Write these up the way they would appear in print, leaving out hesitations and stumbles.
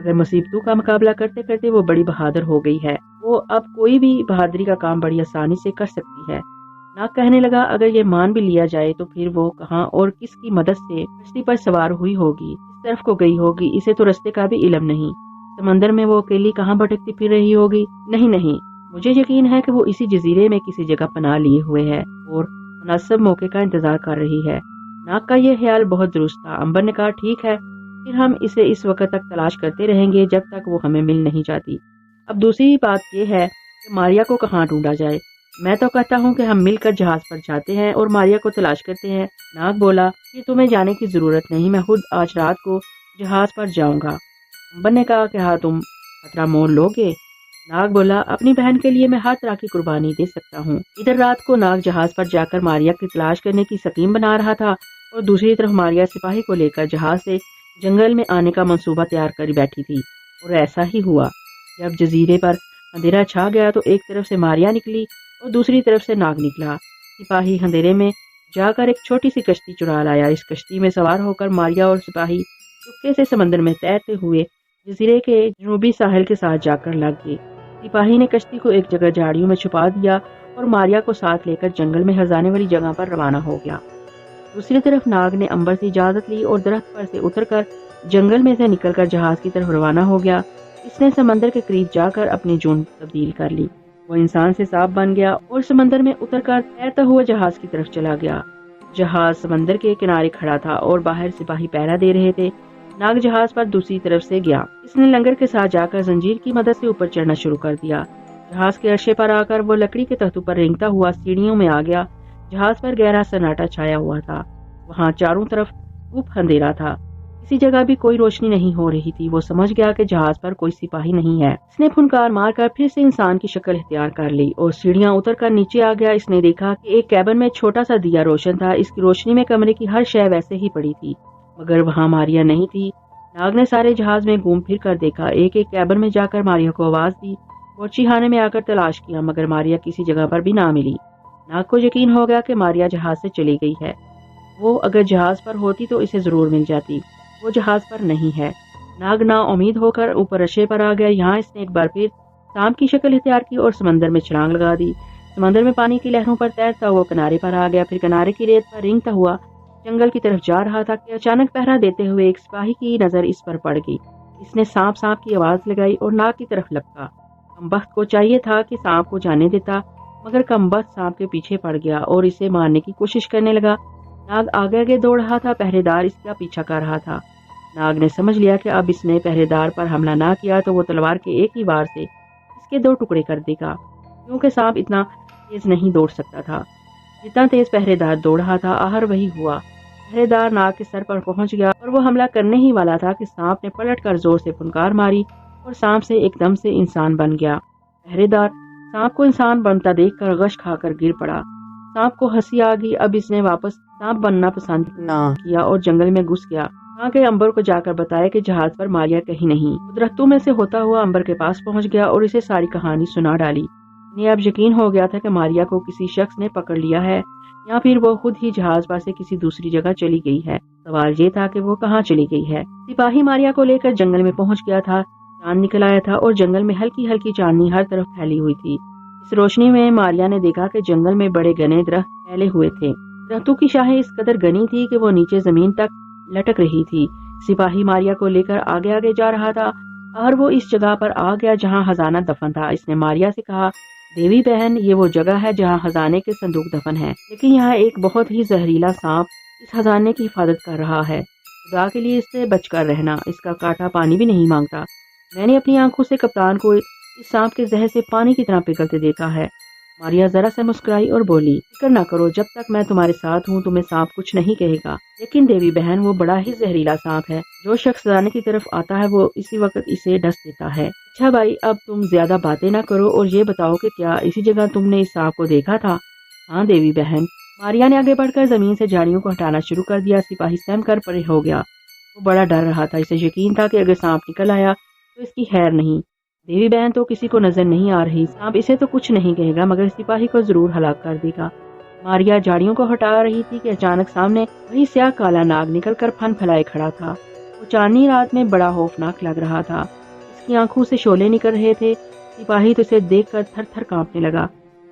مگر مصیبتوں کا مقابلہ کرتے کرتے وہ بڑی بہادر ہو گئی ہے، وہ اب کوئی بھی بہادری کا کام بڑی آسانی سے کر سکتی ہے۔ ناگ کہنے لگا اگر یہ مان بھی لیا جائے تو پھر وہ کہاں اور کس کی مدد سے کشتی پر سوار ہوئی ہوگی، اس طرف کو گئی ہوگی، اسے تو رستے کا بھی علم نہیں۔ سمندر میں وہ اکیلی کہاں بھٹکتی پھر رہی ہوگی؟ نہیں، مجھے یقین ہے کہ وہ اسی جزیرے میں کسی جگہ پناہ لیے ہوئے ہے اور مناسب موقع کا انتظار کر رہی ہے۔ ناگ کا یہ خیال بہت درست تھا۔ امبر نے کہا ٹھیک ہے، پھر ہم اسے اس وقت تک تلاش کرتے رہیں گے جب تک وہ ہمیں مل نہیں جاتی۔ اب دوسری بات یہ ہے کہ ماریا کو کہاں ڈھونڈا جائے۔ میں تو کہتا ہوں کہ ہم مل کر جہاز پر جاتے ہیں اور ماریا کو تلاش کرتے ہیں۔ ناگ بولا کہ تمہیں جانے کی ضرورت نہیں، میں خود آج رات کو جہاز پر جاؤں گا۔ امبر نے کہا کہ ہاں تم خطرہ مول لو گے؟ ناگ بولا اپنی بہن کے لیے میں ہر طرح کی قربانی دے سکتا ہوں۔ ادھر رات کو ناگ جہاز پر جا کر ماریا کی تلاش کرنے کی سکیم بنا رہا تھا اور دوسری طرف ماریا سپاہی کو لے کر جہاز سے جنگل میں آنے کا منصوبہ تیار کر بیٹھی تھی، اور ایسا ہی ہوا۔ جب جزیرے پر اندھیرا چھا گیا تو ایک طرف سے ماریا نکلی اور دوسری طرف سے ناگ نکلا۔ سپاہی اندھیرے میں جا کر ایک چھوٹی سی کشتی چرا لایا۔ اس کشتی میں سوار ہو کر ماریا اور سپاہی چپکے سے سمندر میں تیرتے ہوئے جزیرے کے جنوبی ساحل کے ساتھ جا کر لگ گئے۔ سپاہی نے کشتی کو ایک جگہ جھاڑیوں میں چھپا دیا اور ماریا کو ساتھ لے کر جنگل میں خزانے والی جگہ پر روانہ ہو گیا۔ دوسری طرف ناگ نے امبر سے اجازت لی اور درخت پر سے اتر کر جنگل میں سے نکل کر جہاز کی طرف روانہ ہو گیا۔ اس نے سمندر کے قریب جا کر اپنی جون تبدیل کر لی۔ وہ انسان سے سانپ بن گیا اور سمندر میں اتر کر تیرتا ہوا جہاز کی طرف چلا گیا۔ جہاز سمندر کے کنارے کھڑا تھا اور باہر سپاہی پہرا دے رہے تھے۔ ناگ جہاز پر دوسری طرف سے گیا۔ اس نے لنگر کے ساتھ جا کر زنجیر کی مدد سے اوپر چڑھنا شروع کر دیا۔ جہاز کے عرصے پر آ کر وہ لکڑی کے تختوں پر رینگتا ہوا سیڑھیوں میں آ گیا۔ جہاز پر گہرا سناٹا چھایا ہوا تھا، وہاں چاروں طرف خوب اندھیرا تھا، کسی جگہ بھی کوئی روشنی نہیں ہو رہی تھی۔ وہ سمجھ گیا کہ جہاز پر کوئی سپاہی نہیں ہے۔ اس نے پھنکار مار کر پھر سے انسان کی شکل اختیار کر لی اور سیڑھیاں اتر کر نیچے آ گیا۔ اس نے دیکھا کہ ایک کیبن میں چھوٹا سا دیا روشن تھا۔ اس کی روشنی میں کمرے کی ہر شے ویسے ہی پڑی تھی، مگر وہاں ماریا نہیں تھی۔ ناگ نے سارے جہاز میں گھوم پھر کر دیکھا، ایک ایک کیبن میں جا کر ماریا کو آواز دی، بورچی خانے میں آ کر تلاش کیا، مگر ماریا کسی جگہ پر بھی نہ ملی۔ ناگ کو یقین ہو گیا کہ ماریا جہاز سے چلی گئی ہے۔ وہ اگر جہاز پر ہوتی تو اسے ضرور مل جاتی، وہ جہاز پر نہیں ہے۔ ناگ نا امید ہو کر اوپر رشے پر آ گیا۔ یہاں اس نے ایک بار پھر سانپ کی شکل اختیار کی اور سمندر میں چھلانگ لگا دی۔ سمندر میں پانی کی لہروں پر تیرتا ہوا کنارے پر آ گیا، پھر کنارے کی ریت پر رینگتا ہوا جنگل کی طرف جا رہا تھا کہ اچانک پہرا دیتے ہوئے ایک سپاہی کی نظر اس پر پڑ گئی۔ اس نے سانپ سانپ کی آواز لگائی اور ناگ کی طرف لپکا۔ کمبخت کو چاہیے تھا کہ سانپ کو جانے دیتا، مگر کمبخت سانپ کے پیچھے پڑ گیا اور اسے مارنے کی کوشش کرنے لگا۔ ناگ آگے آگے دوڑ رہا تھا، پہرے دار اس کا پیچھا کر رہا تھا۔ ناگ نے سمجھ لیا کہ اب اس نے پہرے دار پر حملہ نہ کیا تو وہ تلوار کے ایک ہی وار سے اس کے 2 ٹکڑے کر دے گا، کیونکہ سانپ اتنا تیز نہیں دوڑ سکتا تھا جتنا تیز پہرے دار دوڑ رہا تھا۔ آخر وہی ہوا، پہرے دار ناگ کے سر پر پہنچ گیا اور وہ حملہ کرنے ہی والا تھا کہ سانپ نے پلٹ کر زور سے پھنکار ماری اور سانپ سے ایک دم سے انسان بن گیا۔ پہرے دار سانپ کو انسان بنتا دیکھ کر غش کھا کر گر پڑا۔ سانپ کو ہنسی آ گئی۔ اب اس نے واپس سانپ بننا پسند نہ کیا اور جنگل میں گھس گیا۔ وہاں کے امبر کو جا کر بتایا کہ جہاز پر ماریا کہیں نہیں۔ درختوں میں سے ہوتا ہوا امبر کے پاس پہنچ گیا اور اسے ساری کہانی سنا ڈالی۔ انہیں اب یقین ہو گیا تھا کہ ماریا کو کسی شخص نے پکڑ لیا ہے یا پھر وہ خود ہی جہاز پر سے کسی دوسری جگہ چلی گئی ہے۔ سوال یہ تھا کہ وہ کہاں چلی گئی ہے۔ سپاہی ماریا کو لے کر جنگل میں پہنچ گیا تھا۔ چاند نکل آیا تھا اور جنگل میں ہلکی ہلکی چاندنی ہر طرف پھیلی ہوئی تھی۔ اس روشنی میں ماریا نے دیکھا کہ جنگل میں بڑے گھنے درخت پھیلے ہوئے تھے۔ درختوں کی شاخیں اس قدر گھنی تھی کہ وہ نیچے زمین تک لٹک رہی تھی۔ سپاہی ماریا کو لے کر آگے آگے جا رہا تھا اور وہ اس جگہ پر آ گیا جہاں خزانہ دفن تھا۔ اس نے ماریا سے کہا، دیوی بہن، یہ وہ جگہ ہے جہاں خزانے کے صندوق دفن ہے، لیکن یہاں ایک بہت ہی زہریلا سانپ اس خزانے کی حفاظت کر رہا ہے۔ خدا کے لیے اس سے بچ کر رہنا، اس کا کانٹا پانی بھی نہیں مانگتا۔ میں نے اپنی آنکھوں سے کپتان کو اس سانپ کے زہر سے پانی کی طرح پگھلتے دیکھا ہے۔ ماریا ذرا سے مسکرائی اور بولی، فکر نہ کرو، جب تک میں تمہارے ساتھ ہوں تمہیں سانپ کچھ نہیں کہے گا، لیکن دیوی بہن وہ بڑا ہی زہریلا سانپ ہے۔ جو شخص خزانے کی طرف آتا ہے وہ اسی وقت اسے ڈس دیتا ہے۔ اچھا بھائی، اب تم زیادہ باتیں نہ کرو اور یہ بتاؤ کہ کیا اسی جگہ تم نے اس سانپ کو دیکھا تھا؟ ہاں دیوی بہن۔ ماریا نے آگے بڑھ کر زمین سے جھاڑیوں کو ہٹانا شروع کر دیا۔ سپاہی سہم کر پڑے ہو گیا، وہ بڑا ڈر رہا تھا۔ اسے یقین تھا کہ اگر سانپ نکل آیا تو اس کی خیر نہیں۔ دیوی بہن تو کسی کو نظر نہیں آ رہی، سانپ اسے تو کچھ نہیں کہے گا مگر سپاہی کو ضرور ہلاک کر دے گا۔ ماریا جھاڑیوں کو ہٹا رہی تھی کہ اچانک سامنے وہی سیاہ کالا ناگ نکل کر پھن پھیلائے کھڑا تھا۔ وہ چاندنی رات میں بڑا خوفناک لگ رہا تھا۔ اس کی آنکھوں سے شعلے نکل رہے تھے۔ سپاہی تو اسے دیکھ کر تھر تھر کانپنے لگا۔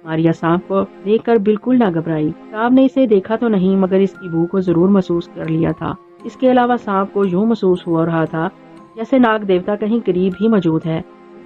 ماریا سانپ کو دیکھ کر بالکل نہ گھبرائی۔ سانپ نے اسے دیکھا تو نہیں مگر اس کی بو کو ضرور محسوس کر لیا تھا۔ اس کے علاوہ سانپ کو یوں محسوس ہو رہا تھا جیسے ناگ دیوتا کہیں قریب ہی موجود ہے۔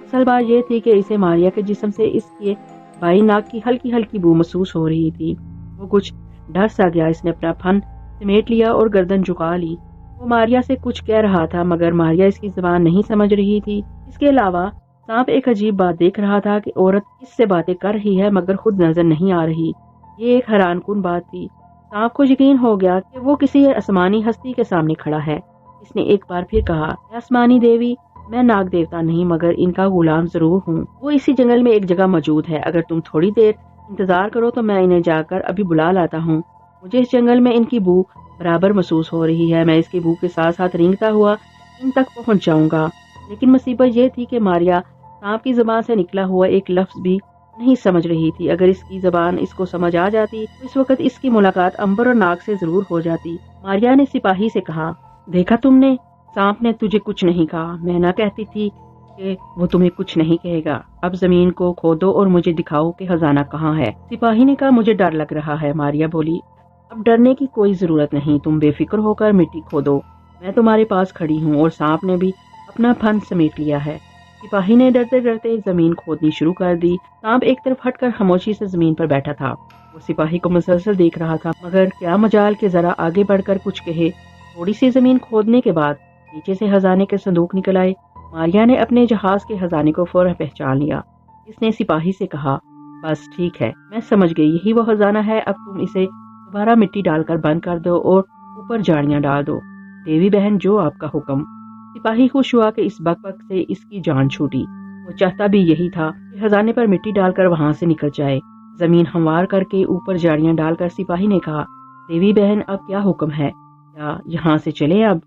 اصل بات یہ تھی کہ اسے ماریا کے جسم سے اس کے بائیں ناک کی ہلکی ہلکی بو محسوس ہو رہی تھی۔ وہ کچھ ڈر سا گیا۔ اس نے اپنا پھن سمیٹ لیا اور گردن جھکا لی۔ وہ ماریا سے کچھ کہہ رہا تھا مگر ماریا اس کی زبان نہیں سمجھ رہی تھی۔ اس کے علاوہ سانپ ایک عجیب بات دیکھ رہا تھا کہ عورت اس سے باتیں کر رہی ہے مگر خود نظر نہیں آ رہی۔ یہ ایک حیران کن بات تھی۔ سانپ کو یقین ہو گیا کہ وہ کسی آسمانی ہستی کے سامنے کھڑا ہے۔ اس نے ایک بار پھر کہا، اے آسمانی دیوی، میں ناگ دیوتا نہیں مگر ان کا غلام ضرور ہوں۔ وہ اسی جنگل میں ایک جگہ موجود ہے۔ اگر تم تھوڑی دیر انتظار کرو تو میں انہیں جا کر ابھی بلا لاتا ہوں۔ مجھے اس جنگل میں ان کی بو برابر محسوس ہو رہی ہے۔ میں اس کی بو کے ساتھ ساتھ رینگتا ہوا ان تک پہنچ جاؤں گا۔ لیکن مصیبت یہ تھی کہ ماریا سانپ کی زبان سے نکلا ہوا ایک لفظ بھی نہیں سمجھ رہی تھی۔ اگر اس کی زبان اس کو سمجھ آ جاتی تو اس وقت اس کی ملاقات امبر اور ناگ سے ضرور ہو جاتی۔ ماریا نے سپاہی سے کہا، دیکھا تم نے، سانپ نے تجھے کچھ نہیں کہا۔ میں نہ کہتی تھی کہ وہ تمہیں کچھ نہیں کہے گا۔ اب زمین کو کھودو اور مجھے دکھاؤ کہ خزانہ کہاں ہے۔ سپاہی نے کہا، مجھے ڈر لگ رہا ہے۔ ماریا بولی، اب ڈرنے کی کوئی ضرورت نہیں، تم بے فکر ہو کر مٹی کھودو، میں تمہارے پاس کھڑی ہوں۔ اور سانپ نے بھی اپنا پھن سمیٹ لیا ہے۔ سپاہی نے ڈرتے ڈرتے زمین کھودنی شروع کر دی۔ سانپ ایک طرف ہٹ کر خاموشی سے زمین پر بیٹھا تھا۔ وہ سپاہی کو مسلسل دیکھ رہا تھا مگر کیا مجال کہ ذرا آگے بڑھ کر کچھ کہے۔ تھوڑی سی زمین کھودنے کے بعد نیچے سے خزانے کے صندوق نکل آئے۔ ماریا نے اپنے جہاز کے خزانے کو فوراً پہچان لیا۔ اس نے سپاہی سے کہا، بس ٹھیک ہے، میں سمجھ گئی، یہی وہ خزانہ ہے۔ اب تم اسے دوبارہ مٹی ڈال کر بند کر دو اور اوپر جاڑیاں ڈال دو۔ دیوی بہن، جو آپ کا حکم۔ سپاہی خوش ہوا کہ اس بک بک سے اس کی جان چھوٹی۔ وہ چاہتا بھی یہی تھا کہ خزانے پر مٹی ڈال کر وہاں سے نکل جائے۔ زمین ہموار کر کے اوپر جاڑیاں ڈال کر سپاہی نے کہا، دیوی بہن، اب کیا حکم ہے؟ کیا یہاں سے چلیں اب؟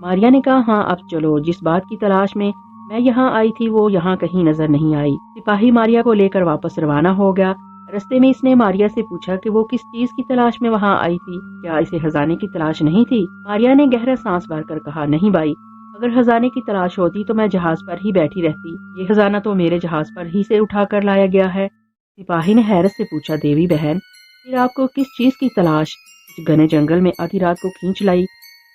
ماریا نے کہا، ہاں اب چلو۔ جس بات کی تلاش میں یہاں آئی تھی وہ یہاں کہیں نظر نہیں آئی۔ سپاہی ماریا کو لے کر واپس روانہ ہو گیا۔ رستے میں اس نے ماریا سے پوچھا کہ وہ کس چیز کی تلاش میں وہاں آئی تھی، کیا اسے خزانے کی تلاش نہیں تھی؟ ماریا نے گہرا سانس بھر کر کہا، نہیں بھائی، اگر خزانے کی تلاش ہوتی تو میں جہاز پر ہی بیٹھی رہتی۔ یہ خزانہ تو میرے جہاز پر ہی سے اٹھا کر لایا گیا ہے۔ سپاہی نے حیرت سے پوچھا، دیوی بہن، پھر آپ کو کس چیز کی تلاش اس گھنے جنگل میں آدھی رات کو کھینچ لائی؟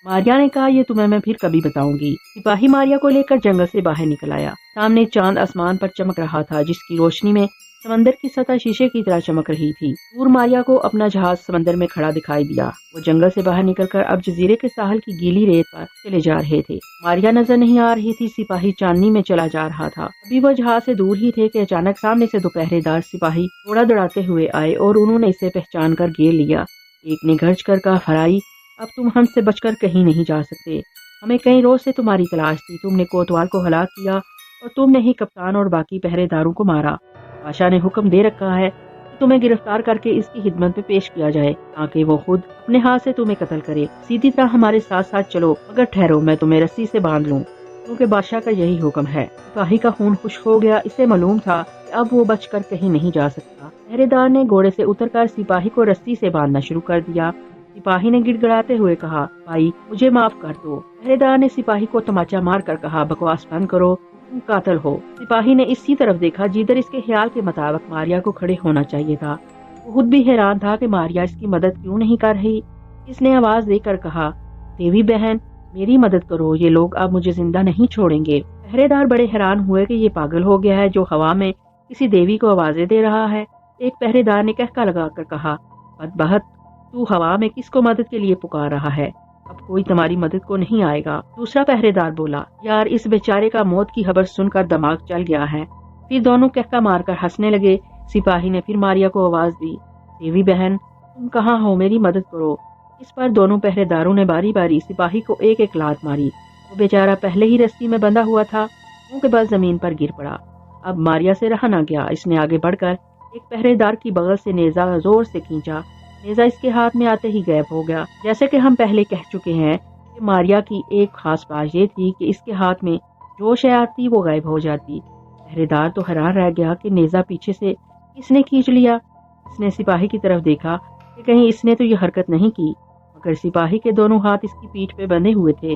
ماریا نے کہا، یہ تمہیں میں پھر کبھی بتاؤں گی۔ سپاہی ماریا کو لے کر جنگل سے باہر نکل آیا۔ سامنے چاند آسمان پر چمک رہا تھا جس کی روشنی میں سمندر کی سطح شیشے کی طرح چمک رہی تھی۔ دور ماریا کو اپنا جہاز سمندر میں کھڑا دکھائی دیا۔ وہ جنگل سے باہر نکل کر اب جزیرے کے ساحل کی گیلی ریت پر چلے جا رہے تھے۔ ماریا نظر نہیں آ رہی تھی۔ سپاہی چاندنی میں چلا جا رہا تھا۔ ابھی وہ جہاز سے دور ہی تھے کہ اچانک سامنے سے دو پہرے دار سپاہی گھوڑا دوڑاتے ہوئے آئے اور انہوں نے اسے پہچان کر گھیر لیا۔ ایک نے گرج کر کہا، فرائی، اب تم ہم سے بچ کر کہیں نہیں جا سکتے۔ ہمیں کئی روز سے تمہاری تلاش تھی۔ تم نے کوتوال کو ہلاک کیا اور تم نے ہی کپتان اور باقی پہرے داروں کو مارا۔ بادشاہ نے حکم دے رکھا ہے کہ تمہیں گرفتار کر کے اس کی خدمت میں پیش کیا جائے تاکہ وہ خود اپنے ہاتھ سے تمہیں قتل کرے۔ سیدھی طرح ہمارے ساتھ ساتھ چلو، مگر ٹھہرو، میں تمہیں رسی سے باندھ لوں، کیونکہ بادشاہ کا یہی حکم ہے۔ سپاہی کا خون خشک ہو گیا۔ اسے معلوم تھا کہ اب وہ بچ کر کہیں نہیں جا سکتا۔ پہرے دار نے گھوڑے سے اتر کر سپاہی کو رسی سے باندھنا شروع کر دیا۔ سپاہی نے گڑ گڑاتے ہوئے کہا، بھائی مجھے معاف کر دو۔ پہرے دار نے سپاہی کو تماچا مار کر کہا، بکواس بند کرو، تم قاتل ہو۔ سپاہی نے اسی طرف دیکھا جدھر اس کے خیال کے مطابق ماریا کو کھڑے ہونا چاہیے تھا۔ وہ خود بھی حیران تھا کہ ماریا اس کی مدد کیوں نہیں کر رہی۔ اس نے آواز دے کر کہا، دیوی بہن، میری مدد کرو، یہ لوگ اب مجھے زندہ نہیں چھوڑیں گے۔ پہرے دار بڑے حیران ہوئے کہ یہ پاگل ہو گیا ہے جو ہوا میں کسی دیوی کو آوازیں دے رہا ہے۔ ایک پہرے دار نے کہکا لگا کر کہا، بدبخت، تو ہوا میں کس کو مدد کے لیے پکار رہا ہے؟ اب کوئی تمہاری مدد کو نہیں آئے گا۔ دوسرا پہرے دار بولا، یار اس بیچارے کا موت کی خبر سن کر دماغ چل گیا ہے۔ پھر دونوں کہکا مار کر ہنسنے لگے۔ سپاہی نے پھر ماریا کو آواز دی، دیوی بہن، تم کہاں ہو؟ میری مدد کرو۔ اس پر دونوں پہرے داروں نے باری باری سپاہی کو ایک ایک لات ماری۔ وہ بیچارہ پہلے ہی رسی میں بندھا ہوا تھا، منہ کے بل زمین پر گر پڑا۔ اب ماریا سے رہا نہ گیا۔ اس نے آگے بڑھ کر ایک پہرے دار کی بغل سے نیزہ زور سے کھینچا۔ نیزہ اس کے ہاتھ میں آتے ہی غائب ہو گیا۔ جیسے کہ ہم پہلے کہہ چکے ہیں کہ ماریا کی ایک خاص بات یہ تھی کہ اس کے ہاتھ میں جو شے آتی وہ غائب ہو جاتی۔ پہرے دار تو حیران رہ گیا کہ نیزہ پیچھے سے کس نے کھینچ لیا۔ اس نے سپاہی کی طرف دیکھا کہ کہیں اس نے تو یہ حرکت نہیں کی، مگر سپاہی کے دونوں ہاتھ اس کی پیٹھ پہ بندھے ہوئے تھے۔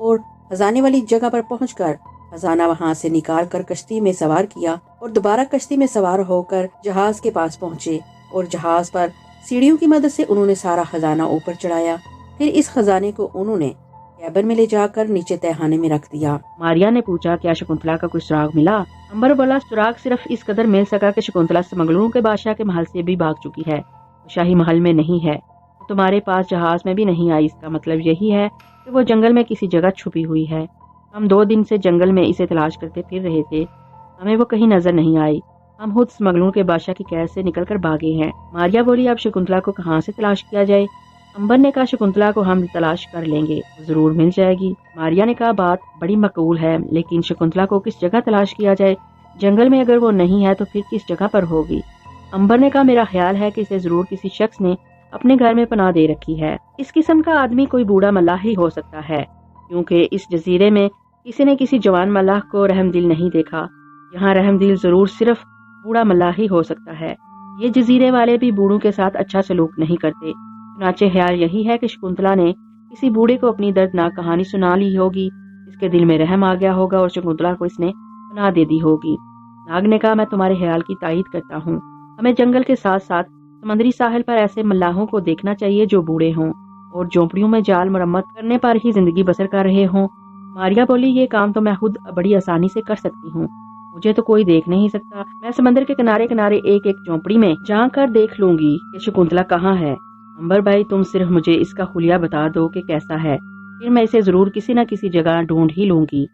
اور خزانے والی جگہ پر پہنچ کر خزانہ وہاں سے نکال کر کشتی میں سوار کیا اور دوبارہ کشتی میں سوار ہو کر جہاز کے پاس پہنچے اور جہاز پر سیڑھیوں کی مدد سے انہوں نے سارا خزانہ اوپر چڑھایا۔ پھر اس خزانے کو انہوں نے کیبن میں لے جا کر نیچے تہخانے میں رکھ دیا۔ ماریا نے پوچھا کیا شکنتلا کا کوئی سراغ ملا؟ امبر بولا سراغ صرف اس قدر مل سکا کہ شکنتلا سمگلروں کے بادشاہ کے محل سے بھی بھاگ چکی ہے، شاہی محل میں نہیں ہے، تمہارے پاس جہاز میں بھی نہیں آئی۔ اس کا مطلب یہی ہے کہ وہ جنگل میں کسی جگہ چھپی ہوئی ہے۔ ہم 2 دن سے جنگل میں اسے تلاش کرتے پھر رہے تھے، ہمیں وہ کہیں نظر نہیں آئی، ہم خود سمگلروں کے بادشاہ کی قید سے نکل کر بھاگے ہیں۔ ماریا بولی اب شکنتلا کو کہاں سے تلاش کیا جائے؟ امبر نے کہا شکنتلا کو ہم تلاش کر لیں گے، ضرور مل جائے گی۔ ماریا نے کہا بات بڑی معقول ہے، لیکن شکنتلا کو کس جگہ تلاش کیا جائے؟ جنگل میں اگر وہ نہیں ہے تو پھر کس جگہ پر ہوگی؟ امبر نے کہا میرا خیال ہے کہ اسے ضرور کسی شخص نے اپنے گھر میں پناہ دے رکھی ہے۔ اس قسم کا آدمی کوئی بوڑھا ملاح ہی ہو سکتا ہے، کیونکہ اس جزیرے میں کسی نے کسی جوان ملاح کو رحم دل نہیں دیکھا۔ یہاں رحم دل ضرور صرف بوڑھا ملاح ہی ہو سکتا ہے۔ یہ جزیرے والے بھی بوڑھوں کے ساتھ اچھا سلوک نہیں کرتے۔ چنانچہ خیال یہی ہے کہ شکنتلا نے کسی بوڑھے کو اپنی دردناک کہانی سنا لی ہوگی، اس کے دل میں رحم آ گیا ہوگا اور شکنتلا کو اس نے پناہ دے دی ہوگی۔ ناگ نے کہا میں تمہارے خیال کی تائید کرتا ہوں، ہمیں جنگل کے ساتھ ساتھ سمندری ساحل پر ایسے ملاحوں کو دیکھنا چاہیے جو بوڑھے ہوں اور جھونپڑیوں میں جال مرمت کرنے پر ہی زندگی بسر کر رہے ہوں۔ ماریا بولی یہ کام تو میں خود بڑی آسانی سے کر سکتی ہوں، مجھے تو کوئی دیکھ نہیں سکتا، میں سمندر کے کنارے کنارے ایک ایک جھونپڑی میں جا کر دیکھ لوں گی کہ شکنتلا کہاں ہے۔ امبر بھائی تم صرف مجھے اس کا خلیہ بتا دو کہ کیسا ہے، پھر میں اسے ضرور کسی نہ کسی جگہ ڈھونڈ ہی لوں گی۔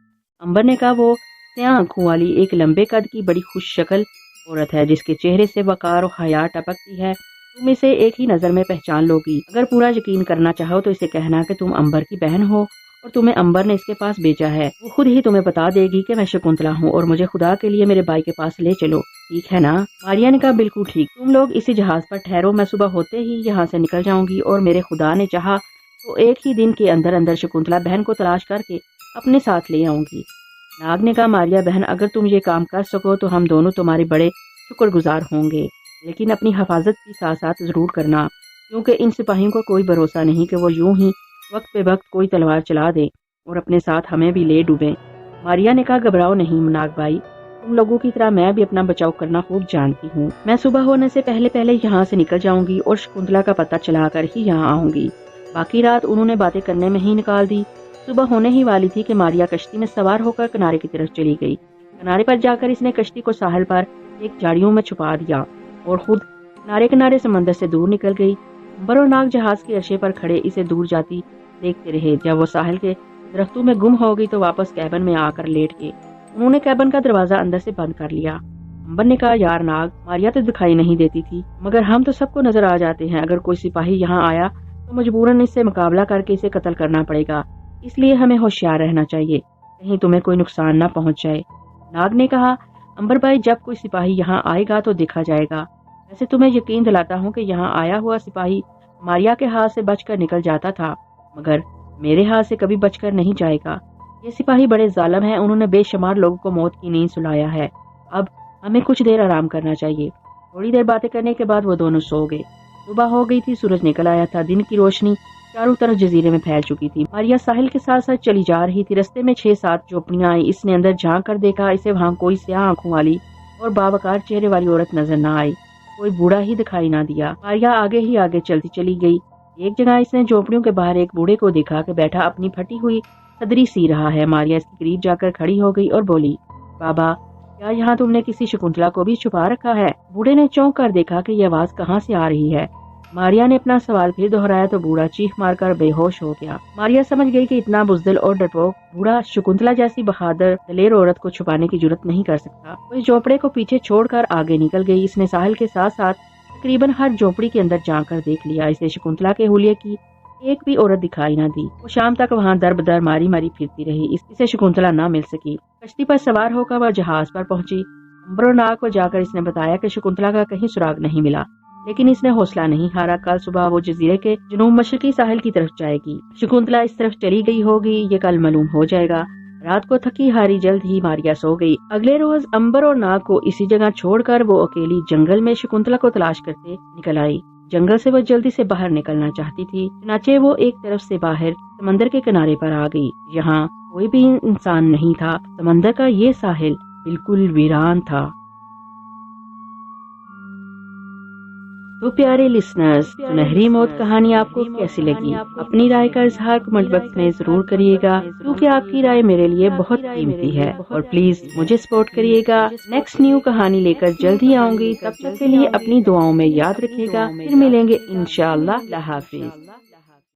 امبر نے کہا وہ سیاہ آنکھوں والی ایک لمبے قد کی بڑی خوش شکل عورت ہے جس کے چہرے سے وقار و حیا ٹپکتی ہے، تم اسے ایک ہی نظر میں پہچان لو گی۔ اگر پورا یقین کرنا چاہو تو اسے کہنا کہ تم امبر کی بہن ہو اور تمہیں امبر نے اس کے پاس بھیجا ہے، وہ خود ہی تمہیں بتا دے گی کہ میں شکنتلا ہوں اور مجھے خدا کے لیے میرے بھائی کے پاس لے چلو، ٹھیک ہے نا؟ ماریا نے کہا بالکل ٹھیک، تم لوگ اسی جہاز پر ٹھہرو، میں صبح ہوتے ہی یہاں سے نکل جاؤں گی اور میرے خدا نے چاہا تو ایک ہی دن کے اندر اندر شکنتلا بہن کو تلاش کر کے اپنے ساتھ لے آؤں گی۔ ناگ نے کہا ماریا بہن اگر تم یہ کام کر سکو تو ہم دونوں تمہارے بڑے شکر گزار ہوں گے، لیکن اپنی حفاظت کی ساتھ ساتھ ضرور کرنا، کیونکہ ان سپاہیوں کو کوئی بھروسہ نہیں کہ وہ یوں ہی وقت پہ وقت کوئی تلوار چلا دے اور اپنے ساتھ ہمیں بھی لے ڈوبیں۔ ماریا نے کہا گھبراؤ نہیں ناگ بھائی، تم لوگوں کی طرح میں بھی اپنا بچاؤ کرنا خوب جانتی ہوں، میں صبح ہونے سے پہلے پہلے یہاں سے نکل جاؤں گی اور شکنتلا کا پتہ چلا کر ہی یہاں آؤں گی۔ باقی رات انہوں نے باتیں کرنے میں ہی نکال دی۔ صبح ہونے ہی والی تھی کہ ماریا کشتی میں سوار ہو کر کنارے کی طرف چلی گئی۔ کنارے پر جا کر اس نے کشتی کو ساحل پر ایک جھاڑیوں میں چھپا دیا اور خود کنارے کنارے سمندر سے دور نکل گئی۔ امبر اور ناگ جہاز کے عرصے پر کھڑے اسے دور جاتی دیکھتے رہے۔ جب وہ ساحل کے درختوں میں گم ہو گئی تو واپس کیبن میں آ کر لیٹ گئے۔ انہوں نے کیبن کا دروازہ اندر سے بند کر لیا۔ امبر نے کہا یار ناگ، ماریا تو دکھائی نہیں دیتی تھی مگر ہم تو سب کو نظر آ جاتے ہیں، اگر کوئی سپاہی یہاں آیا تو مجبوراً اس سے مقابلہ کر کے اسے قتل کرنا پڑے گا، اس لیے ہمیں ہوشیار رہنا چاہیے، کہیں تمہیں کوئی نقصان نہ پہنچ جائے۔ ناگ نے کہا امبر بھائی جب کوئی سپاہی یہاں آئے گا تو دیکھا جائے گا، ویسے تمہیں یقین دلاتا ہوں کہ یہاں آیا ہوا سپاہی ماریا کے ہاتھ سے بچ کر نکل جاتا تھا مگر میرے ہاتھ سے کبھی بچ کر نہیں جائے گا۔ یہ سپاہی بڑے ظالم ہیں، انہوں نے بے شمار لوگوں کو موت کی نیند سلایا ہے، اب ہمیں کچھ دیر آرام کرنا چاہیے۔ تھوڑی دیر باتیں کرنے کے بعد وہ دونوں سو گئے۔ صبح ہو گئی تھی، سورج نکل آیا تھا، دن کی روشنی چاروں طرف جزیرے میں پھیل چکی تھی۔ ماریا ساحل کے ساتھ ساتھ چلی جا رہی تھی، رستے میں 6-7 جھونپڑیاں آئی، اس نے اندر جھانک کر دیکھا، اسے وہاں کوئی سیاہ آنکھوں والی اور باوقار چہرے والی عورت نظر نہ آئی، کوئی بوڑھا ہی دکھائی نہ دیا۔ ماریا آگے ہی آگے چلتی چلی گئی۔ ایک جگہ اس نے جھونپڑیوں کے باہر ایک بوڑھے کو دیکھا کہ بیٹھا اپنی پھٹی ہوئی صدری سی رہا ہے۔ ماریا اس کے قریب جا کر کھڑی ہو گئی اور بولی بابا کیا یہاں تم نے کسی شکنتلا کو بھی چھپا رکھا ہے؟ بوڑھے نے چونک کر دیکھا کہ یہ آواز کہاں سے آ رہی ہے۔ ماریا نے اپنا سوال پھر دہرایا تو بوڑھا چیخ مار کر بے ہوش ہو گیا۔ ماریا سمجھ گئی کہ اتنا بزدل اور ڈرپوک بوڑھا شکنتلا جیسی بہادر دلیر عورت کو چھپانے کی جرات نہیں کر سکتا۔ وہ اس جھونپڑے کو پیچھے چھوڑ کر آگے نکل گئی۔ اس نے ساحل کے ساتھ ساتھ تقریباً ہر جھونپڑی کے اندر جا کر دیکھ لیا، اسے شکنتلا کے حلیے کی ایک بھی عورت دکھائی نہ دی۔ وہ شام تک وہاں در بدر ماری ماری پھرتی رہی، اسے شکنتلا نہ مل سکی۔ کشتی پر سوار ہو کر وہ جہاز پر پہنچی۔ امبر اور ناگ کو جا کر اس نے بتایا کہ شکنتلا کا کہیں سراغ نہیں ملا، لیکن اس نے حوصلہ نہیں ہارا، کل صبح وہ جزیرے کے جنوب مشرقی ساحل کی طرف جائے گی، شکنتلا اس طرف چلی گئی ہوگی، یہ کل معلوم ہو جائے گا۔ رات کو تھکی ہاری جلد ہی ماریا سو گئی۔ اگلے روز امبر اور ناگ کو اسی جگہ چھوڑ کر وہ اکیلی جنگل میں شکنتلا کو تلاش کرتے نکل آئی۔ جنگل سے وہ جلدی سے باہر نکلنا چاہتی تھی، چنانچہ وہ ایک طرف سے باہر سمندر کے کنارے پر آ گئی۔ یہاں کوئی بھی انسان نہیں تھا، سمندر کا یہ ساحل بالکل ویران تھا۔ تو پیارے لسنرز، سنہری موت کہانی آپ کو کیسی لگی؟ اپنی رائے کا اظہار کمنٹ باکس میں ضرور کریے گا، کیونکہ آپ کی رائے میرے لیے بہت قیمتی ہے۔ اور پلیز مجھے سپورٹ کریے گا، نیکسٹ نیو کہانی لے کر جلدی آؤں گی، تب تک کے لیے اپنی دعاؤں میں یاد رکھیے گا۔ پھر ملیں گے انشاءاللہ۔ اللہ حافظ۔